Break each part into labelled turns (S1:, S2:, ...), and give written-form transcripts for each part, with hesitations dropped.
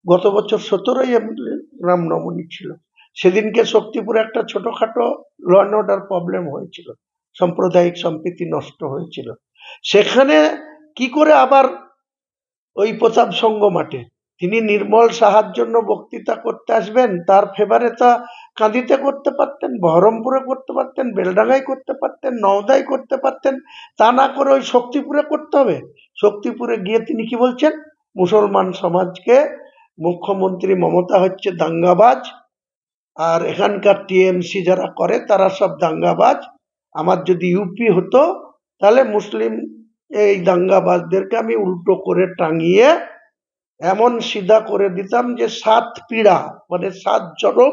S1: গত বছর 17ই রামনবমী ছিল, সেদিনকে শক্তিপুরে একটা ছোটখাটো ল অ্যান্ড অর্ডার প্রবলেম হয়েছিল, সাম্প্রদায়িক সম্প্রীতি নষ্ট হয়েছিল। সেখানে কি করে আবার ওই প্রতাপ সংঘ মাঠে তিনি নির্মল সাহার জন্য বক্তৃতা করতে আসবেন, তার ফেভারে তা কাঁদিতে করতে পারতেন, বহরমপুরে করতে পারতেন, বেলডাঙ্গায় করতে পারতেন, নওদায় করতে পারতেন, তা না করে ওই শক্তিপুরে করতে হবে। শক্তিপুরে গিয়ে তিনি কি বলছেন, মুসলমান সমাজকে মুখ্যমন্ত্রী মমতা হচ্ছে দাঙ্গাবাজ, আর এখানকার টিএমসি যারা করে তারা সব দাঙ্গাবাজ। আমার যদি ইউপি হতো তাহলে মুসলিম এই দাঙ্গাবাজদেরকে আমি উল্টো করে টাঙিয়ে এমন সিধা করে দিতাম যে 7 পীড়া মানে 7 জনম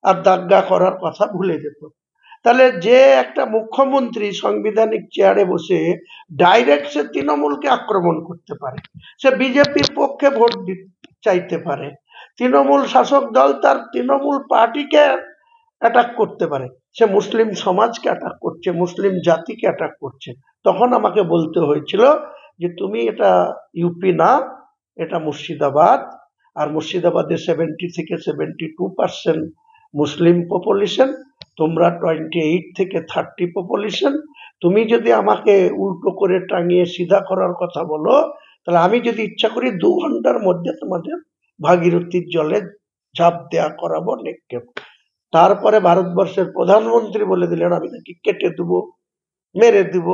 S1: আর দাঙ্গা করার কথা ভুলে যেত। তাহলে যে একটা মুখ্যমন্ত্রী সাংবিধানিক চেয়ারে বসে ডাইরেক্ট সে তৃণমূলকে আক্রমণ করতে পারে, সে বিজেপির পক্ষে ভোট চাইতে পারে, তৃণমূল শাসক দল তার তৃণমূল পার্টিকে অ্যাটাক করতে পারে, সে মুসলিম সমাজকে অ্যাটাক করছে, মুসলিম জাতিকে অ্যাটাক করছে, তখন আমাকে বলতে হয়েছিল যে তুমি এটা ইউপি না, এটা মুর্শিদাবাদ, আর মুর্শিদাবাদে 70 থেকে 72% মুসলিম পপুলেশন, তোমরা 28 থেকে 30 পপুলেশন। তুমি যদি আমাকে উল্টো করে টাঙিয়ে সিধা করার কথা বলো, তাহলে আমি যদি ইচ্ছা করি 2 ঘন্টার মধ্যে তোমাদের ভাগীরথীর জলে ঝাঁপ দেয়া করাবো নিক্ষেপ। তারপরে ভারতবর্ষের প্রধানমন্ত্রী বলে দিলেন আমি নাকি কেটে দেবো, মেরে দিব।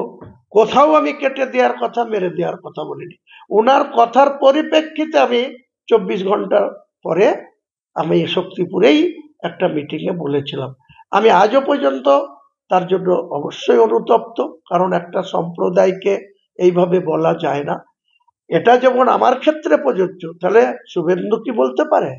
S1: কোথাও আমি কেটে দেওয়ার কথা, মেরে দেওয়ার কথা বলিনি। ওনার কথার পরিপ্রেক্ষিতে আমি 24 ঘন্টা পরে আমি শক্তিপুরেই একটা মিটিংয়ে বলেছিলাম। আমি আজও পর্যন্ত তার জন্য অবশ্যই অনুতপ্ত, কারণ একটা সম্প্রদায়কে এইভাবে বলা যায় না। এটা যেমন আমার ক্ষেত্রে প্রযোজ্য, তাহলে শুভেন্দু কি বলতে পারে?